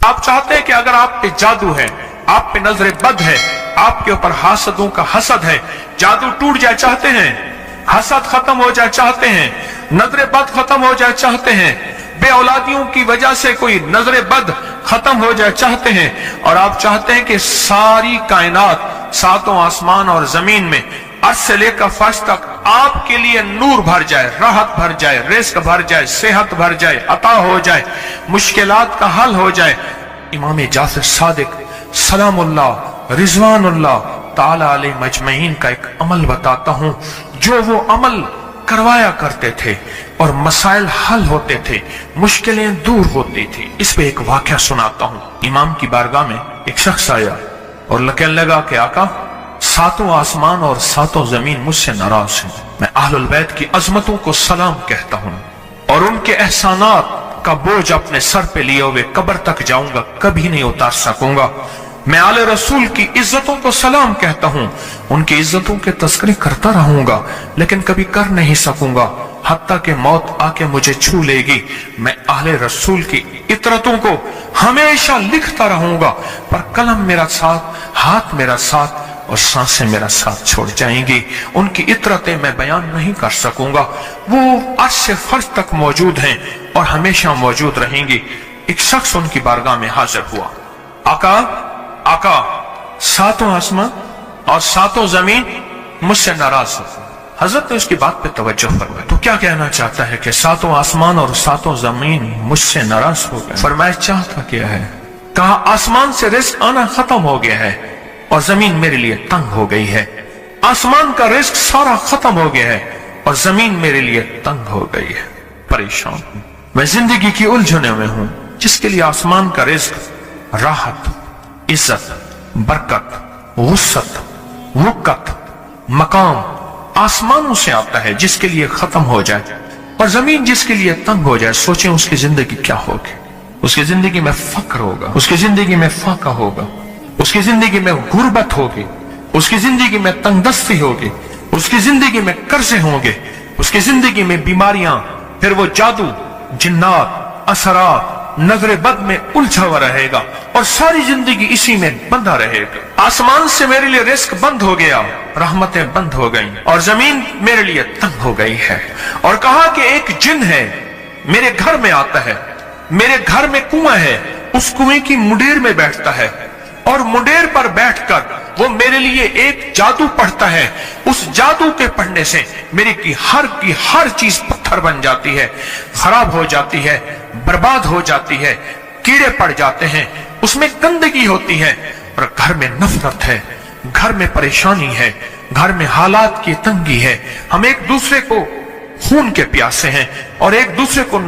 आप चाहते हैं कि अगर आप पे जादू है, आप पे नजर बद है, आपके ऊपर हासदों का हसद है, जादू टूट जाए चाहते हैं, हसद खत्म हो जाए चाहते हैं, नजर बद खत्म हो जाए चाहते हैं, बे औलादियों की वजह से कोई नजर बद खत्म हो जाए चाहते हैं, और आप चाहते हैं कि सारी कायनात, सातों आसमान और जमीन में अर्श से लेकर फर्श तक आपके लिए नूर भर जाए, राहत भर जाए, रिस्क भर जाए, सेहत भर जाए, अता हो जाए, मुश्किलात का हल हो जाए। इमाम जाफर सादिक सलामुल्लाह रिजवानुल्लाह ताला अलैहि मजमईन का एक अमल बताता हूं, जो वो अमल करवाया करते थे और मसाइल हल होते थे, मुश्किलें दूर होती थी। इस पे एक वाकया सुनाता हूं। इमाम की बारगाह में एक शख्स आया और कहने लगा कि आका, सातों आसमान और सातों जमीन मुझसे नाराज हैं। मैं अहलुल बैत की अजमतों को सलाम कहता हूं और उनके एहसानात का बोझ अपने सर पे लिए हुए कब्र तक जाऊंगा, कभी नहीं उतार सकूंगा। मैं आले रसूल की इज्जतों को सलाम कहता हूं, उनकी इज्जतों के तस्करी करता रहूंगा, लेकिन कभी कर नहीं सकूंगा, हत्ता कि मौत आके मुझे छू लेगी। मैं आले रसूल की इतरतों को हमेशा लिखता रहूंगा, पर कलम मेरा साथ, हाथ मेरा साथ और सांसें मेरा साथ छोड़ जाएंगी। उनकी इतरतें मैं बयान नहीं कर सकूंगा। वो अर्श से फर्श तक मौजूद हैं और हमेशा मौजूद रहेंगी। एक शख्स उनकी बारगाह में हाजिर हुआ। आका, आका, सातों आसमान और सातों जमीन मुझसे नाराज हो। हजरत ने उसकी बात पे तवज्जो फरमाई। तो क्या कहना चाहता है कि सातों आसमान और सातों जमीन मुझसे नाराज हो गए? फरमाया चाहता क्या है? कहा आसमान से रिस्क आना खत्म हो गया है और जमीन मेरे लिए तंग हो गई है। आसमान का रिस्क सारा खत्म हो गया है और जमीन मेरे लिए तंग हो गई है। परेशान हूं, मैं जिंदगी की उलझने में हूं। जिसके लिए आसमान का रिस्क राहत, इज्जत, बरकत, वुसअत, वुकत, मकाम आसमानों से आता है, जिसके लिए खत्म हो जाए, और जमीन जिसके लिए तंग हो जाए, सोचें उसकी जिंदगी क्या होगी। उसकी जिंदगी में फक्र होगा, उसकी जिंदगी में फाका होगा, उसकी जिंदगी में गुर्बत होगी, उसकी जिंदगी में तंगदस्ती होगी, उसकी जिंदगी में कर्जे होंगे, उसकी जिंदगी में बीमारियां, फिर वो जादू, जिन्नात, असरात, नजर बद में उलझा हुआ रहेगा और सारी जिंदगी इसी में बंधा रहेगा। आसमान से मेरे लिए रिस्क बंद हो गया, रहमतें बंद हो गई और जमीन मेरे लिए तंग हो गई है। और कहा कि एक जिन है मेरे घर में आता है, मेरे घर में कुआं है, उस कुएं की मुंडेर में बैठता है और मुंडेर पर बैठकर वो मेरे लिए एक जादू पढ़ता है। उस जादू के पढ़ने से मेरी की हर चीज पत्थर बन जाती है, खराब हो जाती है, बर्बाद हो जाती है, कीड़े पड़ जाते हैं, उसमें गंदगी होती है और घर में नफरत है, घर में परेशानी है, घर में हालात की तंगी है। हम एक दूसरे को खून के प्यासे हैं और एक दूसरे को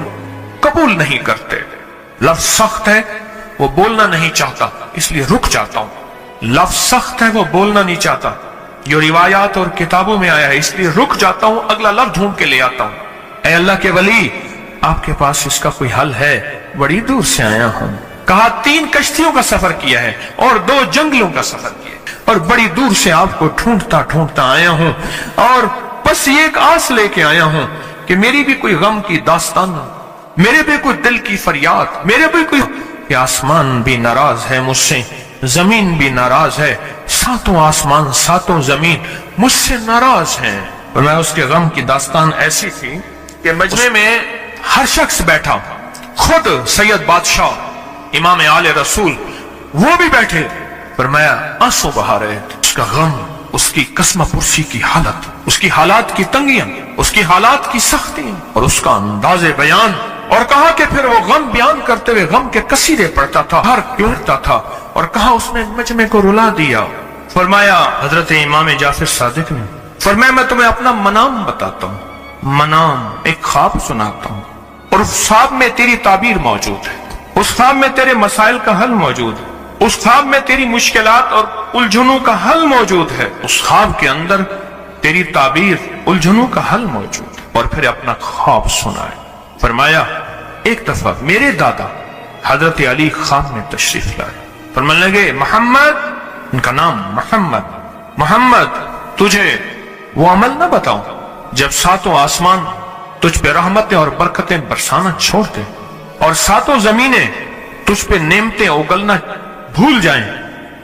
कबूल नहीं करते। लफ्ज सख्त है, वो बोलना नहीं चाहता, इसलिए रुक जाता हूं। लफ्ज सख्त है, वो बोलना नहीं चाहता, जो रिवायात और किताबों में आया है, इसलिए रुक जाता हूं, अगला लफ्ज ढूंढ के ले आता हूं। ऐ अल्लाह के वली, आपके पास इसका कोई हल है? बड़ी दूर से आया हूं। कहा 3 कश्तियों का सफर किया है और 2 जंगलों का सफर किया और बड़ी दूर से आपको ढूंढता ढूंढता आया हूं और बस ये एक आस लेके आया हूं कि मेरी भी कोई गम की दास्तान, मेरे भी कोई दिल की फरियाद, मेरे भी कोई। आसमान भी नाराज है मुझसे, जमीन भी नाराज है, सातों आसमान सातों जमीन मुझसे नाराज हैं। और मैं उसके गम की दास्तान ऐसी थी कि मजमे में हर शख्स बैठा, खुद सैयद बादशाह इमाम आले रसूल वो भी बैठे, पर मैं आंसू बहा रहे थे। उसका गम, उसकी कसम पुरसी की हालत, उसकी हालात की तंगियां, उसकी हालात की सख्तियां और उसका अंदाजे बयान। और कहा कि फिर वो गम बयान करते हुए गम के कसीदे पढ़ता था, हर क्योंता था और कहा उसने मजमे को रुला दिया। फरमाया हजरत इमाम जाफर सादिक ने, फरमाया मैं तुम्हें अपना मनाम बताता हूँ। मनाम एक ख्वाब सुनाता हूँ और उस ख्वाब में तेरी ताबीर मौजूद है, उस ख्वाब में तेरे मसाइल का हल मौजूद है, उस ख्वाब में तेरी मुश्किलात और उलझनों का हल मौजूद है, उस ख्वाब के अंदर तेरी ताबीर, उलझनों का हल मौजूद है। और फिर अपना ख्वाब सुनाए। फरमाया एक दफा मेरे दादा हजरत अली ख्वाब में तशरीफ लाए। फरमाने लगे मोहम्मद, उनका नाम मोहम्मद, मोहम्मद तुझे वो अमल न बताऊं जब सातों आसमान तुझ पे रहमतें और बरकतें बरसाना छोड़ दे और सातों जमीनें तुझ पे नेमतें उगलना भूल जाएं,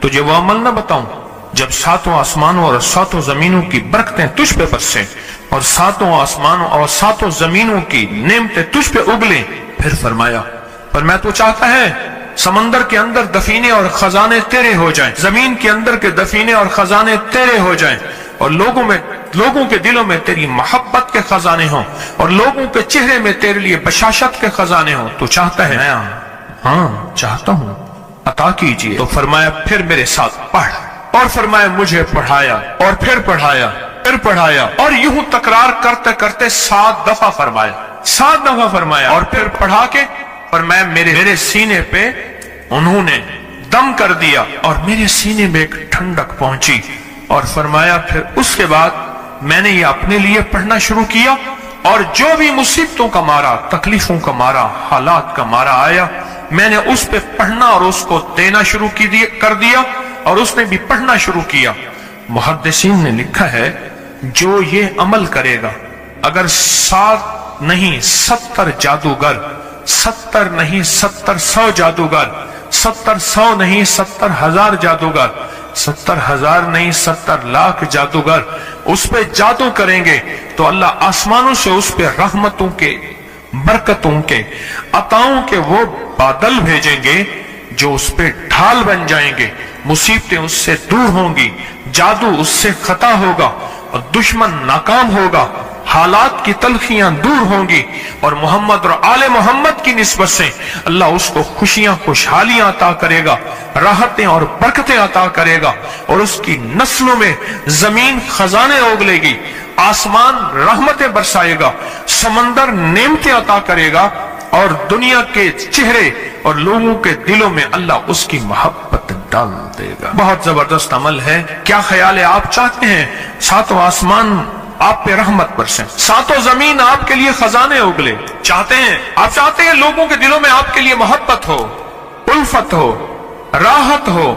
तुझे वो अमल ना बताऊं जब सातों आसमानों और सातों जमीनों की बरकतें तुझ पे बरसें और सातों आसमानों और सातों जमीनों की नेमतें तुझ पे उगलें। फिर फरमाया, पर मैं तो चाहता है समंदर के अंदर दफीने और खजाने तेरे हो जाएं, जमीन के अंदर के दफीने और खजाने तेरे हो जाएं, और लोगों के दिलों में तेरी मोहब्बत के खजाने हों, और लोगों के चेहरे में तेरे लिए बशाशत के खजाने हों। तो चाहता है? हाँ चाहता हूं, अता कीजिए। तो फरमाया, फिर मेरे साथ पढ़। और फरमाया, मुझे पढ़ाया और फिर पढ़ाया, फिर पढ़ाया, और यूं तकरार करते करते 7 दफा फरमाया, 7 दफा फरमाया। और फिर पढ़ा के फरमाया, मेरे सीने पे उन्होंने दम कर दिया और मेरे सीने में एक ठंडक पहुंची। और फरमाया, फिर उसके बाद मैंने ये अपने लिए पढ़ना शुरू किया, और जो भी मुसीबतों का मारा, तकलीफों का मारा, हालात का मारा आया, मैंने उस पे पढ़ना और उसको देना शुरू कर दिया, और उसने भी पढ़ना शुरू किया। मुहद्दिसीन ने लिखा है, जो ये अमल करेगा, अगर 7 नहीं 70 जादूगर, 70 नहीं 70,100 जादूगर, 70,100 नहीं 70,000 जादूगर, 70,000 नहीं 70 लाख जादूगर उस पे जादू करेंगे, तो अल्लाह आसमानों से उस पे रहमतों के, बरकतों के, अताओं के वो बादल भेजेंगे जो उस पे ढाल बन जाएंगे। मुसीबतें उससे दूर होंगी, जादू उससे खता होगा, और दुश्मन नाकाम होगा, हालात की तलखियां दूर होंगी, और मोहम्मद और आले मोहम्मद की निस्बत से अल्लाह उसको खुशियां, खुशहालियां अता करेगा, राहतें और बरकतें अता करेगा, और उसकी नस्लों में जमीन खजाने उगलेगी, आसमान रहमतें बरसाएगा, समंदर नेमतें अता करेगा, और दुनिया के चेहरे और लोगों के दिलों में अल्लाह उसकी मोहब्बत डाल देगा। बहुत जबरदस्त अमल है। क्या ख्याल है? आप चाहते हैं सातों आसमान आप पे रहमत बरसे, सातों जमीन आपके लिए खजाने उगले? चाहते हैं? आप चाहते हैं लोगों के दिलों में आपके लिए मोहब्बत हो, उल्फत हो, राहत हो,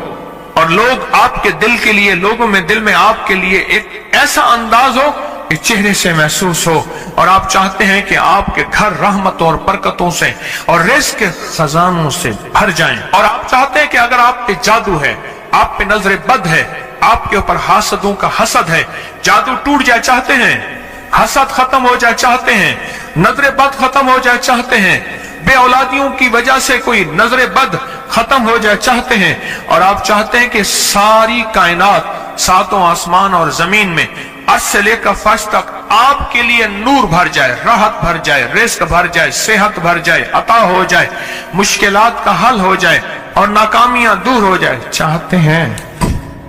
और लोग आपके दिल के लिए, लोगों में दिल में आपके लिए एक ऐसा अंदाज हो कि चेहरे से महसूस हो, और आप चाहते हैं कि आपके घर रहमतों और बरकतों से और रिज़्क़ के खजानों से भर जाएं, और आप चाहते हैं कि अगर आप पे जादू है, आप पे नजर बद है, आपके ऊपर हासदों का हसद है, जादू टूट जाए चाहते हैं, हसद खत्म हो जाए चाहते हैं, नजर बद खत्म हो जाए चाहते हैं, बे औलादियों की वजह से कोई नजर बद खत्म हो जाए चाहते हैं, और आप चाहते हैं कि सारी कायनात, सातों आसमान और जमीन में अर्श से लेकर फर्श तक आपके लिए नूर भर जाए, राहत भर जाए, रिज़्क़ भर जाए, सेहत भर जाए, अता हो जाए, मुश्किलात का हल हो जाए, और नाकामियां दूर हो जाए। चाहते हैं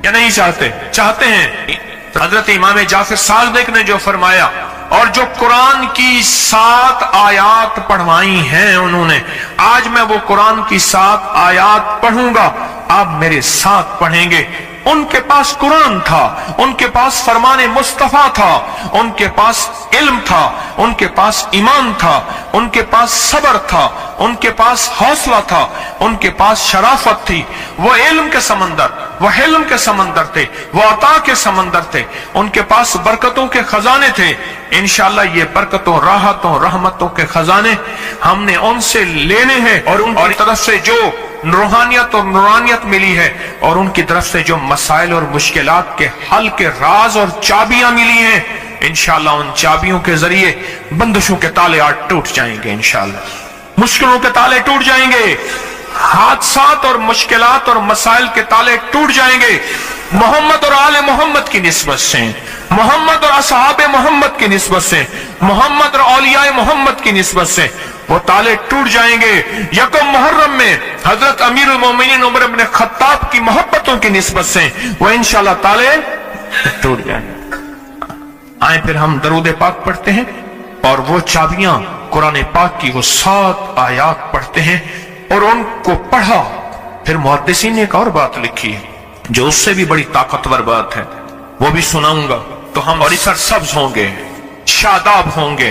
या नहीं चाहते? चाहते हैं। हजरत इमाम जाफर सादिक ने जो फरमाया, और जो कुरान की 7 आयात पढ़वाई हैं उन्होंने, आज मैं वो कुरान की 7 आयात पढ़ूंगा, आप मेरे साथ पढ़ेंगे। उनके पास कुरान था, उनके पास फरमाने मुस्तफा था, उनके पास इल्म था, उनके पास ईमान था, उनके पास सब्र था, उनके पास हौसला था, उनके पास शराफत थी। वो इल्म के समंदर, वो हिल्म के समंदर थे, वो अता के समंदर थे, उनके पास बरकतों के खजाने थे। इंशाअल्लाह ये बरकतों, राहतों, रहमतों के खजाने हमने उनसे लेने हैं, और उनकी तरफ से जो रूहानियत और नूरानियत मिली है, और उनकी तरफ से जो मसाइल और मुश्किलात के हल के राज और चाबियां मिली हैं, इंशाअल्लाह उन चाबियों के जरिए बंदिशों के ताले आज टूट जाएंगे। इंशाअल्लाह मुश्किलों के ताले टूट जाएंगे, हादसात और मुश्किलात और मसाइल के ताले टूट जाएंगे। मोहम्मद और आले मोहम्मद की निस्बत से, मोहम्मद और असहाबे मोहम्मद की निस्बत से, मोहम्मद और औलियाए मोहम्मद की निस्बत से वो ताले टूट जाएंगे। यकम मुहर्रम में हजरत अमीरुल मोमिनीन उमर इब्न खत्ताब की मोहब्बतों की निस्बत से वो इंशाअल्लाह ताले टूट जाएंगे। आए फिर हम दरूद पाक पढ़ते हैं, और वो चाबियां कुरान पाक की वो 7 आयात पढ़ते हैं, और उनको पढ़ा। फिर मुहद्दिसीन ने एक और बात लिखी है जो उससे भी बड़ी ताकतवर बात है, वो भी सुनाऊंगा। तो हम और सब्ज होंगे, शादाब होंगे,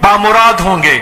बामुराद होंगे,